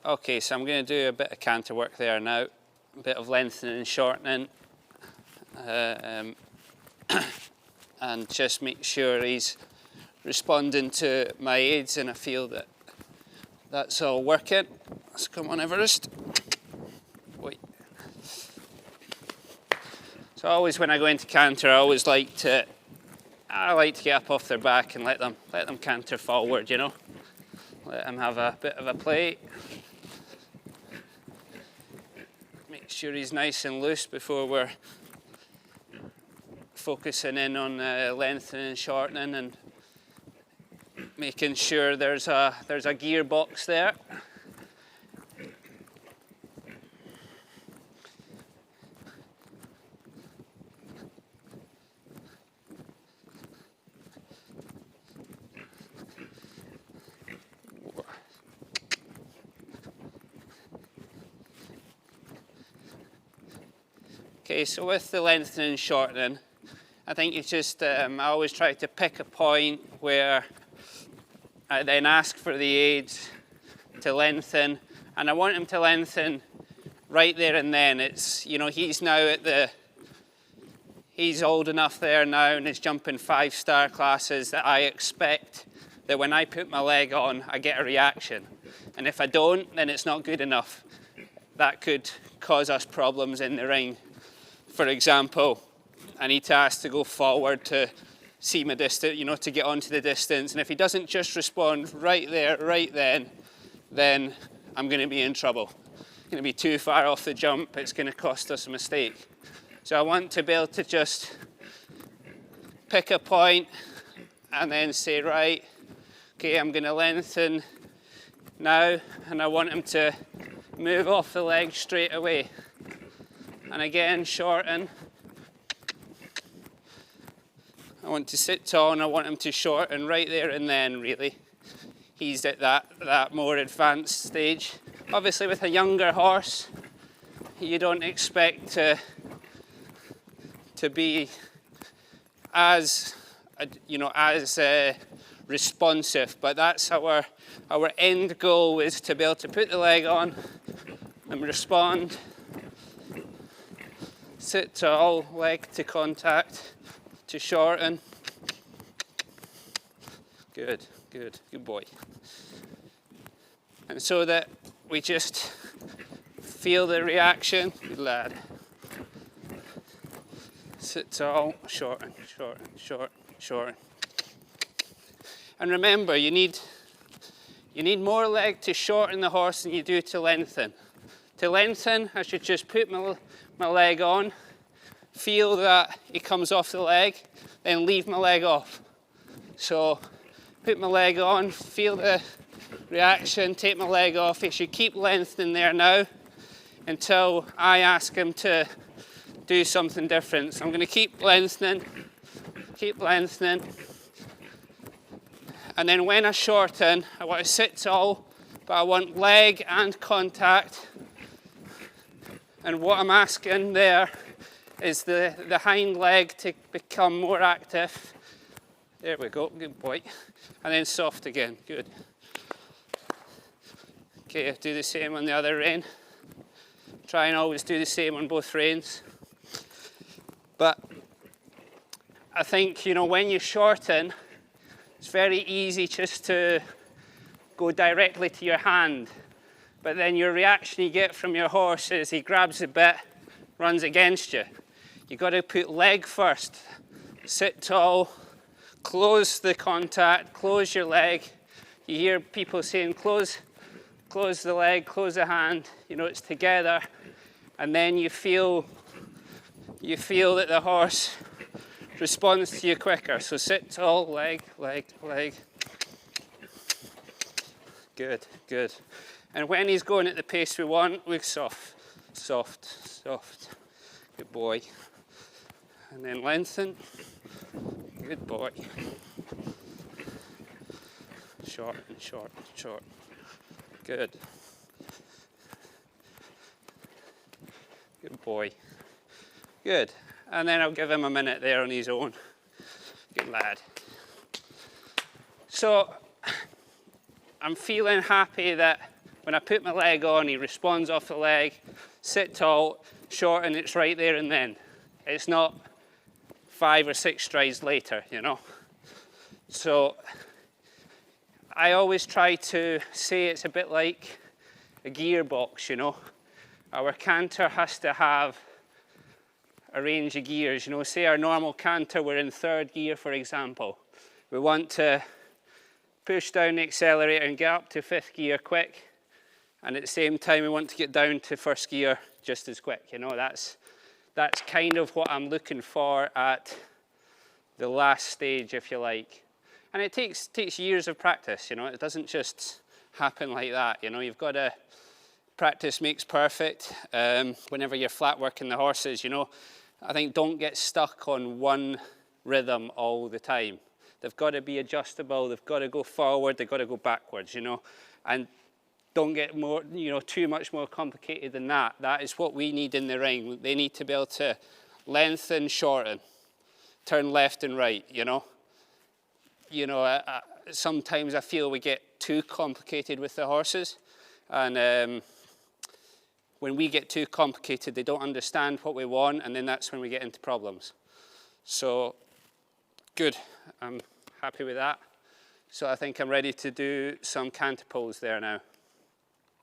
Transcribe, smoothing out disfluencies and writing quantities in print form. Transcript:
Okay, so I'm going to do a bit of canter work there now, a bit of lengthening and shortening, and just make sure he's responding to my aids, and I feel that that's all working. Let's come on, Everest. Wait. So always when I go into canter, I like to get up off their back and let them canter forward, you know. Let them have a bit of a play. Make sure he's nice and loose before we're focusing in on lengthening and shortening, and making sure there's a gearbox there. Okay, so with the lengthening and shortening, I think you just, I always try to pick a point where I then ask for the aids to lengthen, and I want him to lengthen right there and then. It's, you know, he's now he's old enough there now and is jumping 5-star classes that I expect that when I put my leg on, I get a reaction. And if I don't, then it's not good enough. That could cause us problems in the ring. For example, I need to ask to go forward to see my distance, you know, to get onto the distance. And if he doesn't just respond right there, right then I'm going to be in trouble. Going to be too far off the jump. It's going to cost us a mistake. So I want to be able to just pick a point and then say, right, okay, I'm going to lengthen now, and I want him to move off the leg straight away. And again, shorten. I want to sit tall and I want him to shorten right there and then, really. He's at that more advanced stage. Obviously with a younger horse, you don't expect to be as, you know, as responsive, but that's our end goal, is to be able to put the leg on and respond. Sit tall, leg to contact, to shorten. Good, good, good boy. And so that we just feel the reaction. Good lad. Sit tall, shorten, shorten, shorten, shorten. And remember, you need more leg to shorten the horse than you do to lengthen. To lengthen, I should just put my leg on, feel that it comes off the leg, then leave my leg off. So put my leg on, feel the reaction, take my leg off. It should keep lengthening there now until I ask him to do something different. So I'm going to keep lengthening. And then when I shorten, I want to sit tall, but I want leg and contact. And what I'm asking there is the hind leg to become more active. There we go, good boy. And then soft again, good. Okay, do the same on the other rein. Try and always do the same on both reins. But I think, you know, when you shorten, it's very easy just to go directly to your hand. But then your reaction you get from your horse is he grabs a bit, runs against you. You've got to put leg first. Sit tall, close the contact, close your leg. You hear people saying close the leg, close the hand. You know, it's together. And then you feel that the horse responds to you quicker. So sit tall, leg, leg, leg. Good, good. And when he's going at the pace we want, we're soft, soft, soft. Good boy. And then lengthen. Good boy. Short and short, short. Good. Good boy. Good. And then I'll give him a minute there on his own. Good lad. So I'm feeling happy that when I put my leg on, he responds off the leg, sit tall, shorten, it's right there and then. It's not 5 or 6 strides later, you know. So I always try to say it's a bit like a gearbox, you know. Our canter has to have a range of gears, you know. Say our normal canter, we're in 3rd gear, for example. We want to push down the accelerator and get up to 5th gear quick, and at the same time we want to get down to 1st gear just as quick, you know. That's kind of what I'm looking for at the last stage, if you like. And it takes years of practice, you know. It doesn't just happen like that, you know. You've got to practice makes perfect. Whenever you're flat working the horses, you know, I think don't get stuck on one rhythm all the time. They've got to be adjustable, they've got to go forward, they've got to go backwards, you know. And don't get more, you know, too much more complicated than that. That is what we need in the ring. They need to be able to lengthen, shorten, turn left and right, you know. You know, sometimes I feel we get too complicated with the horses, and when we get too complicated, they don't understand what we want, and then that's when we get into problems. So, good, I'm happy with that. So I think I'm ready to do some canter pulls there now.